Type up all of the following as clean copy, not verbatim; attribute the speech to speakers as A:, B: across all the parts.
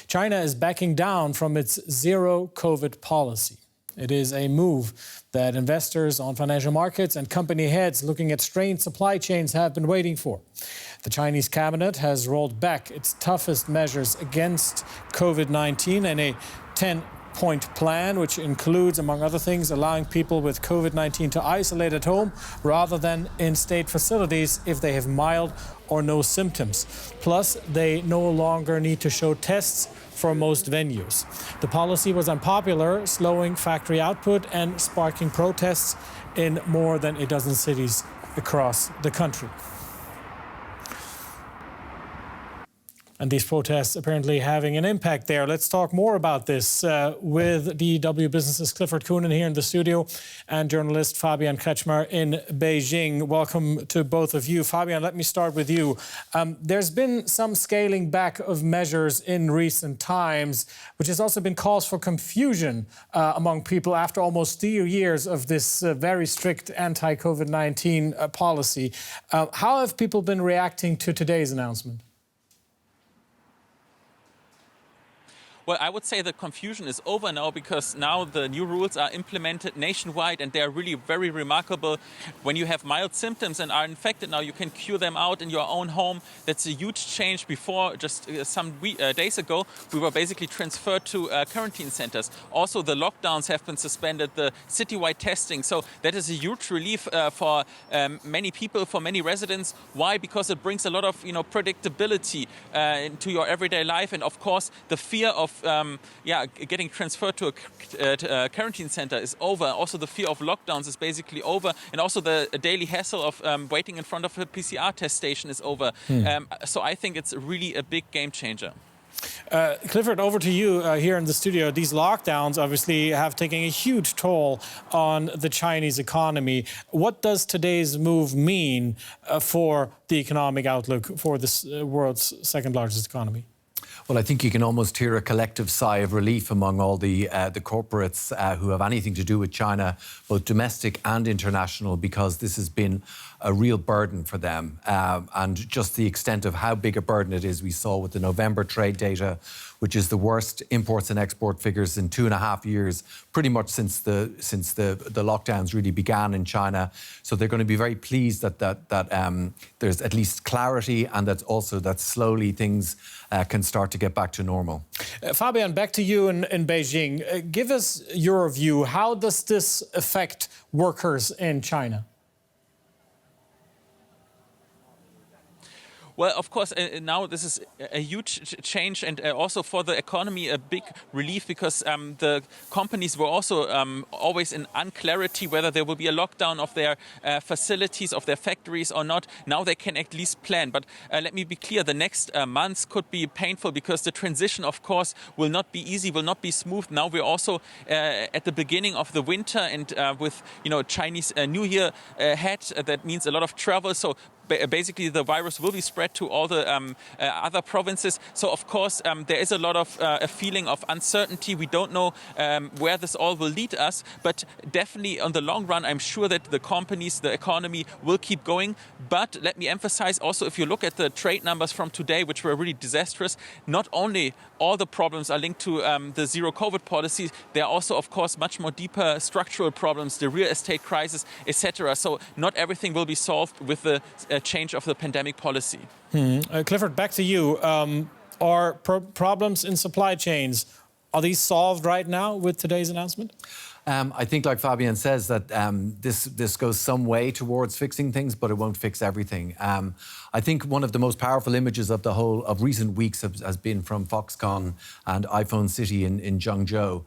A: China is backing down from its zero COVID policy. It is a move that investors on financial markets and company heads looking at strained supply chains have been waiting for. The Chinese cabinet has rolled back its toughest measures against COVID-19 in a 10-point plan, which includes, among other things, allowing people with COVID-19 to isolate at home rather than in state facilities if they have mild or no symptoms. Plus, they no longer need to show tests for most venues. The policy was unpopular, slowing factory output and sparking protests in more than a dozen cities across the country. And these protests apparently having an impact there. Let's talk more about this with DW Business's Clifford Coonan here in the studio and journalist Fabian Kretschmer in Beijing. Welcome to both of you. Fabian, let me start with you. There's been some scaling back of measures in recent times, which has also been cause for confusion among people after almost 2 years of this very strict anti-COVID-19 policy. How have people been reacting to today's announcement?
B: Well, I would say the confusion is over now because now the new rules are implemented nationwide and they are really very remarkable. When you have mild symptoms and are infected now, you can cure them out in your own home. That's a huge change. Before, just some days ago, we were basically transferred to quarantine centers. Also, the lockdowns have been suspended, the citywide testing. So that is a huge relief for many people, for many residents. Why? Because it brings a lot of predictability into your everyday life, and of course, the fear of getting transferred to a quarantine center is over. Also, the fear of lockdowns is basically over, and also the daily hassle of waiting in front of a PCR test station is over. So I think it's really a big game changer.
A: Clifford, over to you here in the studio. These lockdowns obviously have taken a huge toll on the Chinese economy. What does today's move mean for the economic outlook for this world's second largest economy?
C: Well, I think you can almost hear a collective sigh of relief among all the corporates who have anything to do with China, both domestic and international, because this has been a real burden for them. And just the extent of how big a burden it is, we saw with the November trade data, which is the worst imports and export figures in 2.5 years, pretty much since the lockdowns really began in China. So they're going to be very pleased that there's at least clarity, and that slowly things can start to get back to normal.
A: Fabian, back to you in Beijing. Give us your view. How does this affect workers in China?
B: Well, of course, now this is a huge change, and also for the economy a big relief, because the companies were also always in unclarity whether there will be a lockdown of their facilities, of their factories or not. Now they can at least plan. But let me be clear, the next months could be painful because the transition, of course, will not be easy, will not be smooth. Now we're also at the beginning of the winter, and with Chinese New Year ahead, that means a lot of travel. So basically, the virus will be spread to all the other provinces. So, of course, there is a lot of a feeling of uncertainty. We don't know where this all will lead us. But definitely, on the long run, I'm sure that the companies, the economy will keep going. But let me emphasize also, if you look at the trade numbers from today, which were really disastrous, not only all the problems are linked to the zero COVID policy, there are also, of course, much more deeper structural problems, the real estate crisis, etc. So not everything will be solved with the change of the pandemic policy.
A: Clifford, back to you. Are problems in supply chains, are these solved right now with today's announcement?
C: I think, like Fabian says, that this goes some way towards fixing things, but it won't fix everything. I think one of the most powerful images of recent weeks has been from Foxconn and iPhone City in Zhengzhou,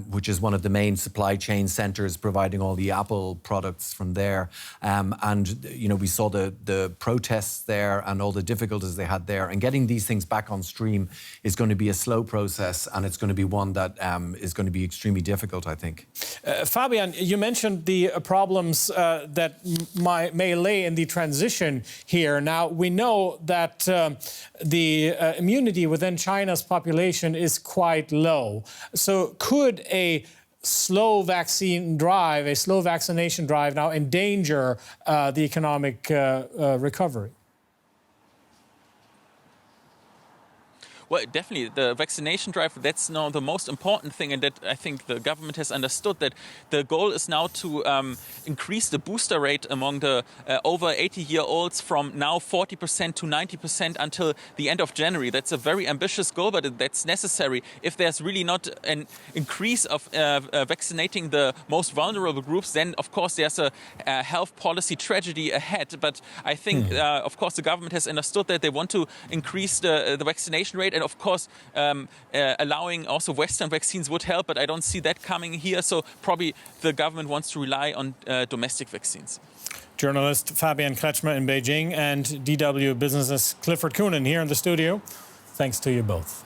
C: which is one of the main supply chain centres providing all the Apple products from there. And we saw the protests there and all the difficulties they had there. And getting these things back on stream is going to be a slow process, and it's going to be one that is going to be extremely difficult, I think.
A: Fabian, you mentioned the problems that may lay in the transition here. Now, we know that the immunity within China's population is quite low. So could a slow vaccination drive now endanger the economic recovery?
B: Well, definitely, the vaccination drive, that's now the most important thing, and that I think the government has understood that the goal is now to increase the booster rate among the over 80-year-olds from now 40% to 90% until the end of January. That's a very ambitious goal, but that's necessary. If there's really not an increase of vaccinating the most vulnerable groups, then of course there's a health policy tragedy ahead. But I think, of course, the government has understood that they want to increase the vaccination rate, and of course allowing also Western vaccines would help, but I don't see that coming here, so probably the government wants to rely on domestic vaccines.
A: Journalist Fabian Kretschmer in Beijing and DW Business's Clifford Coonan here in the studio. Thanks to you both.